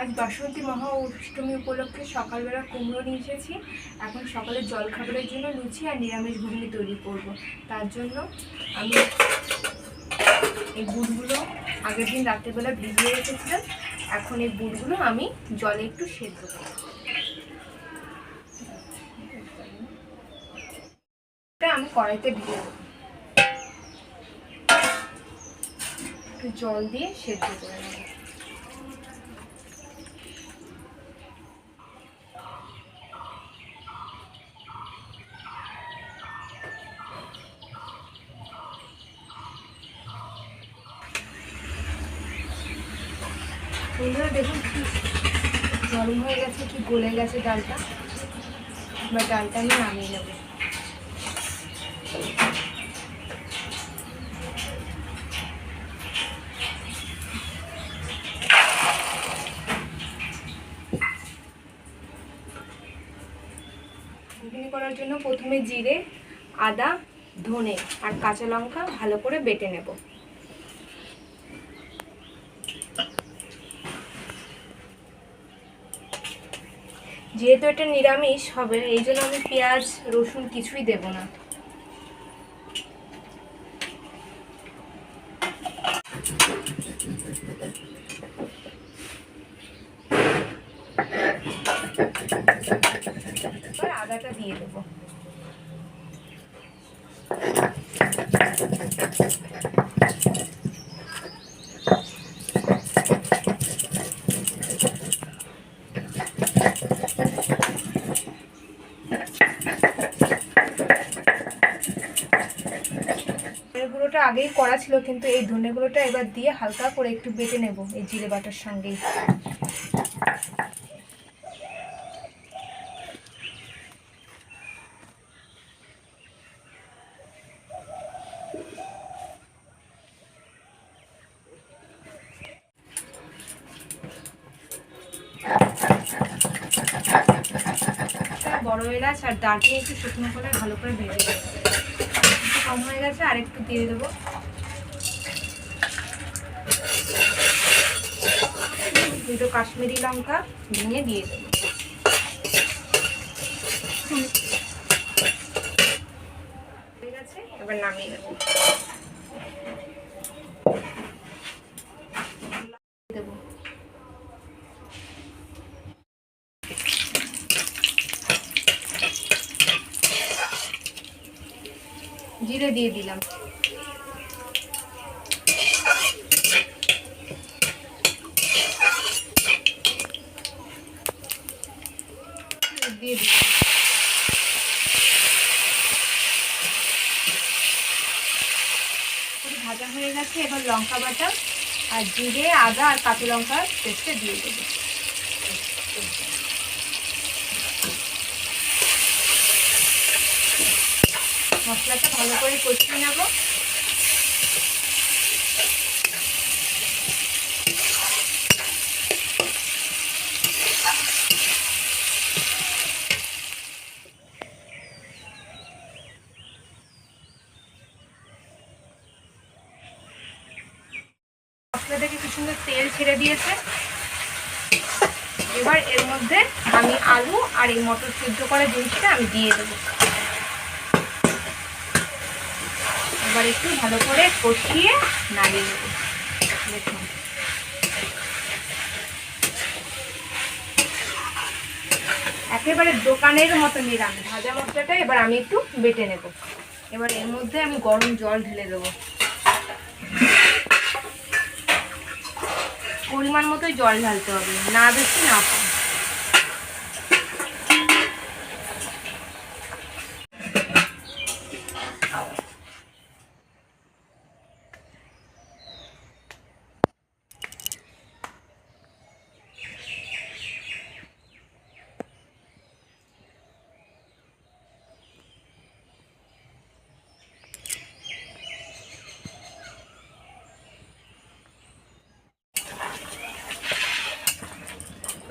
আজ বাসন্তী মহা অষ্টমী উপলক্ষে সকালবেলা কুমড়ো নিয়ে এসেছি। এখন সকালে জলখাবারের জন্য লুচি আর নিরামিষ ঘুগনি তৈরি করব। তার জন্য আমি এই বুটগুলো আগের দিন রাত্রেবেলা ভিজিয়ে রেখেছিলাম। এখন এই বুটগুলো আমি জলে একটু সেদ্ধ করব। আমি কড়াইতে দিয়ে দেবো, একটু জল দিয়ে সেদ্ধ করে নেব। বন্ধুরা দেখুন কি নরম হয়ে গেছে, কি গলে গেছে ডালটা। এবার ডালটা আমি নামিয়ে নেব। ঘুগনি করার জন্য প্রথমে জিরে, আদা, ধনে আর কাঁচা লঙ্কা ভালো করে বেটে নেব। যেহেতু এটা নিরামিষ হবে, এই জন্য আমি পেঁয়াজ রসুন কিছুই দেব না। এবার আদাটা দিয়ে দেবো। গুঁড়োটা আগেই করা ছিল, কিন্তু এই ধনে গুঁড়োটা এবার দিয়ে হালকা করে একটু বেটে নেব এই জিরে বাটার সঙ্গেই। বড় এলাচ আর দারচিনি একটু শুকনো করে ভালো করে ভেজে দেবো। একটু কম হয়ে গেছে, আর একটু দিয়ে দেবো। দুটো কাশ্মীরি লঙ্কা ভেঙে দিয়ে দেবো। হয়ে গেছে, এবার নামিয়ে নেবো। দেবো জিরে দিয়ে দিলাম, দিয়ে দিলাম। ভাজা হয়ে গেছে, এবার লঙ্কা বাটা আর জিরে, আদা আর কাঁচা লঙ্কার পেস্টটা দিয়ে দেবো। মশলাটা ভালো করে কষিয়ে নেব। মশলা থেকে কি সুন্দর তেল ছেড়ে দিয়েছে। এবার এর মধ্যে আমি আলু আর এই মটর সিদ্ধ করা জিনিসটা আমি দিয়ে দেবো। এবার একটু ভালো করে কষিয়ে নাড়িয়ে নেব। দেখুন একেবারে দোকানের মতো নিরামিষ ভাজা মশলাটা এবার আমি একটু বেটে নেব। এবার এর মধ্যে আমি গরম জল ঢেলে দেবো। পরিমাণ মতোই জল ঢালতে হবে, না বেশি না কম।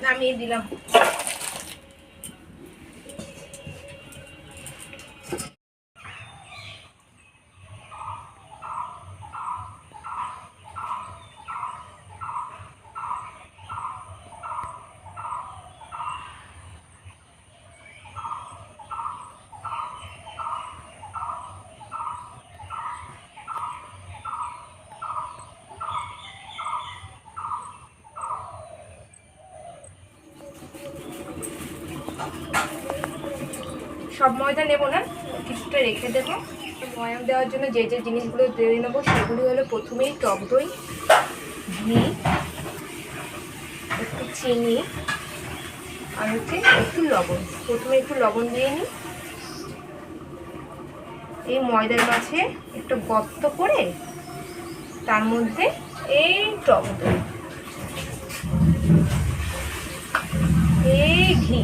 নামিয়ে দিলাম। সব ময়দা নেব না, কিছুটা রেখে দেবো। ময়াম দেওয়ার জন্য যে যে জিনিসগুলো দিয়ে নেবো সেগুলি হলো প্রথমেই টক দই, ঘি, একটু চিনি আর হচ্ছে একটু লবণ। প্রথমে একটু লবণ দিয়ে নিই। এই ময়দার মাঝে একটু গর্ত করে তার মধ্যে এই টক দই, এই ঘি,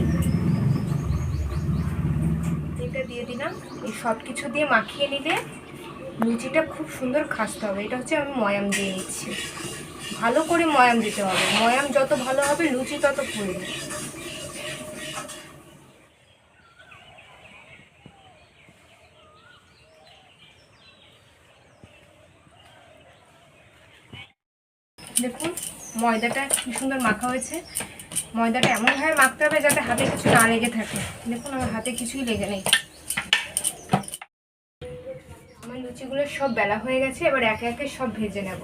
এটা দিয়ে দিলাম। এই সব কিছু দিয়ে মাখিয়ে নিলে লুচিটা খুব সুন্দর খাসতে হবে। এটা হচ্ছে আমি ময়াম দিয়ে নিচ্ছি। ভালো করে ময়াম দিতে হবে, ময়াম যত ভালো হবে লুচি তত ফুলবে। দেখুন ময়দাটা কি সুন্দর মাখা হয়েছে। ময়দাটা এমনভাবে মাখতে হবে যাতে হাতে কিছু না লেগে থাকে। দেখুন আমার হাতে কিছুই লেগে নেই। আমার লুচিগুলো সব বেলা হয়ে গেছে, এবার একে একে সব ভেজে নেব।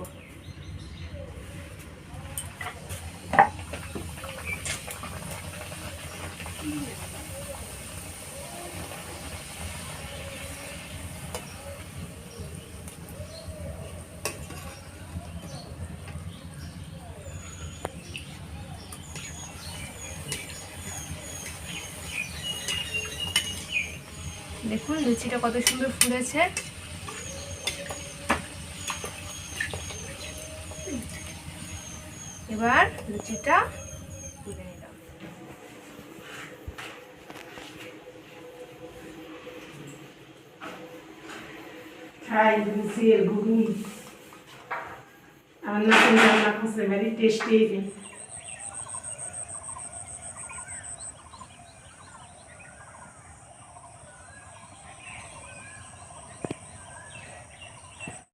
দেখুন লুচিটা কত সুন্দর ফুলেছে। এবার লুচিটা তুলে নিলাম। Hi, this is ghugni. I'm not going to very tasty.